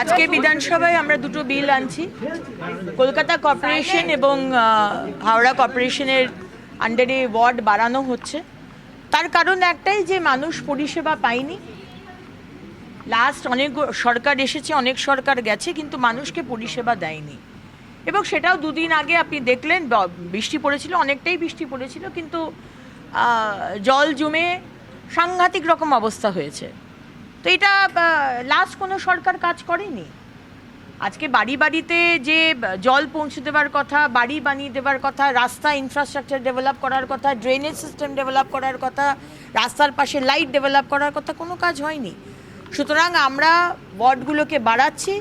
আজকে বিধানসভায় আমরা দুটো বিল আনছি। কলকাতা কর্পোরেশন এবং হাওড়া কর্পোরেশনের আন্ডারে ওয়ার্ড বাড়ানো হচ্ছে। তার কারণ একটাই যে মানুষ পরিষেবা পায়নি। লাস্ট অনেক সরকার এসেছে, অনেক সরকার গেছে, কিন্তু মানুষকে পরিষেবা দেয়নি। এবং সেটাও দুদিন আগে আপনি দেখলেন, বৃষ্টি পড়েছিল, অনেকটাই বৃষ্টি পড়েছিল, কিন্তু জল জমে সাংঘাতিক রকম অবস্থা হয়েছে। তো এটা লাস্ট কোনো সরকার কাজ করেনি। আজকে বাড়ি বাড়িতে যে জল পৌঁছে দেওয়ার কথা, বাড়ি বানিয়ে দেওয়ার কথা, রাস্তা ইনফ্রাস্ট্রাকচার ডেভেলপ করার কথা, ড্রেনেজ সিস্টেম ডেভেলপ করার কথা, রাস্তার পাশে লাইট ডেভেলপ করার কথা, কোনো কাজ হয়নি। সুতরাং আমরা ওয়ার্ডগুলোকে বাড়াচ্ছি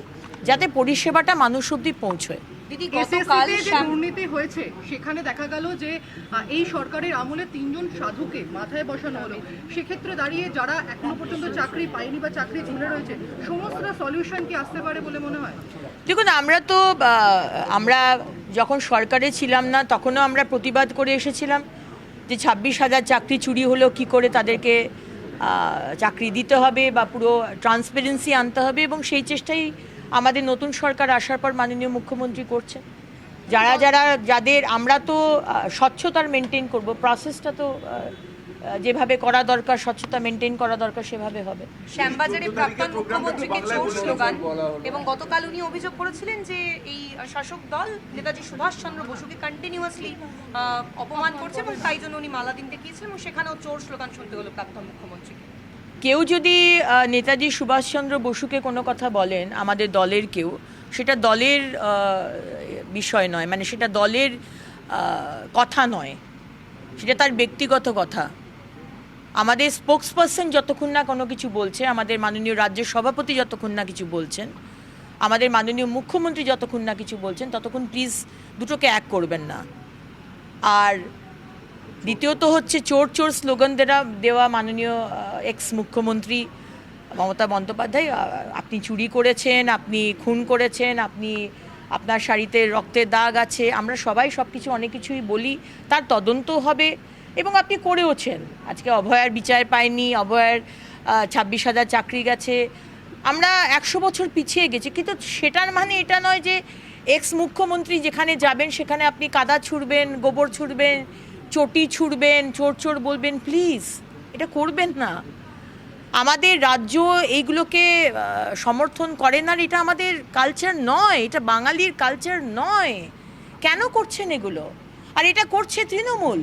যাতে পরিষেবাটা মানুষ অবধি পৌঁছয়। দিদি, গতকাল যে দুর্নীতি হয়েছে সেখানে দেখা গেল যে এই সরকারের আমলে 3 জন সাধুকে মাথায় বসানো হলো। সেক্ষেত্রে দাঁড়িয়ে যারা এখনো পর্যন্ত চাকরি পায়নি বা চাকরি ঝুলে রয়েছে, সমস্ত সলিউশন কি আসতে পারে বলে মনে হয়? দেখুন, আমরা যখন সরকারে ছিলাম না তখনও আমরা প্রতিবাদ করে এসেছিলাম যে 26,000 চাকরি চুরি হলো, কি করে তাদেরকে চাকরি দিতে হবে বা পুরো ট্রান্সপারেন্সি আনতে হবে, এবং সেই চেষ্টাই আমাদের নতুন সরকার আসার পর মাননীয় মুখ্যমন্ত্রী করছেন। যাদের আমরা তো স্বচ্ছতার মেনটেন করব, প্রসেসটা তো যেভাবে করা দরকার, স্বচ্ছতা মেনটেন করা দরকার, সেভাবে হবে। শ্যামবাজারে প্রাক্তন মুখ্যমন্ত্রীকে চোর স্লোগান, এবং গতকাল উনি অভিযোগ করেছিলেন যে এই শাসক দল নেতাজি সুভাষচন্দ্র বসুকে কন্টিনিউয়াসলি অপমান করছে, এবং তাই জন্য উনি মালা দিন দেখিয়েছিলেন, এবং সেখানেও চোর স্লোগান শুনতে হলো প্রাক্তন মুখ্যমন্ত্রীকে। কেউ যদি নেতাজি সুভাষচন্দ্র বসুকে কোনো কথা বলেন, আমাদের দলের কেউ, সেটা দলের বিষয় নয়, মানে সেটা দলের কথা নয়, সেটা তার ব্যক্তিগত কথা। আমাদের স্পোক্সপারসন যতক্ষণ না কোনো কিছু বলছে, আমাদের মাননীয় রাজ্য সভাপতি যতক্ষণ না কিছু বলছেন, আমাদের মাননীয় মুখ্যমন্ত্রী যতক্ষণ না কিছু বলছেন, ততক্ষণ প্লিজ দুটোকে এক করবেন না। আর দ্বিতীয়ত হচ্ছে চোর চোর স্লোগান দেওয়া মাননীয় এক্স মুখ্যমন্ত্রী মমতা বন্দ্যোপাধ্যায়, আপনি চুরি করেছেন, আপনি খুন করেছেন, আপনার শাড়িতে রক্তের দাগ আছে, আমরা সবাই সব কিছু অনেক কিছুই বলি, তার তদন্ত হবে, এবং আপনি করেওছেন। আজকে অভয়ার বিচার পায়নি, অভয়ার 26,000 চাকরি গেছে, আমরা 100 বছর পিছিয়ে গেছি, কিন্তু সেটার মানে এটা নয় যে এক্স মুখ্যমন্ত্রী যেখানে যাবেন সেখানে আপনি কাদা ছুঁড়বেন, গোবর ছুঁড়বেন, চটি ছুঁড়বেন, চোর চোর বলবেন। প্লিজ এটা করবেন না। আমাদের রাজ্য এইগুলোকে সমর্থন করে না, এটা আমাদের কালচার নয়, এটা বাঙালির কালচার নয়। কেন করছেন এগুলো? আর এটা করছে তৃণমূল।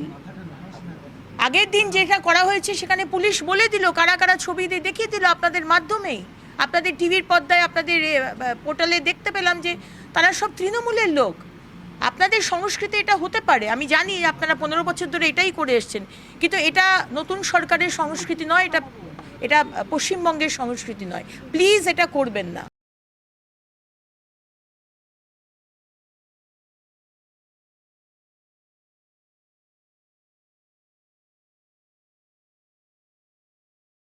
আগের দিন যেটা করা হয়েছে সেখানে পুলিশ বলে দিল, কারা কারা ছবি দিয়ে দেখিয়ে দিল আপনাদের মাধ্যমেই, আপনাদের টিভির পর্দায়, আপনাদের পোর্টালে দেখতে পেলাম যে তারা সব তৃণমূলের লোক। আপনাদের সংস্কৃতি এটা হতে পারে, আমি জানি আপনারা 15 বছর ধরে এটাই করে এসছেন, কিন্তু এটা নতুন সরকারের সংস্কৃতি নয়, এটা পশ্চিমবঙ্গের সংস্কৃতি নয়। প্লিজ এটা করবেন না।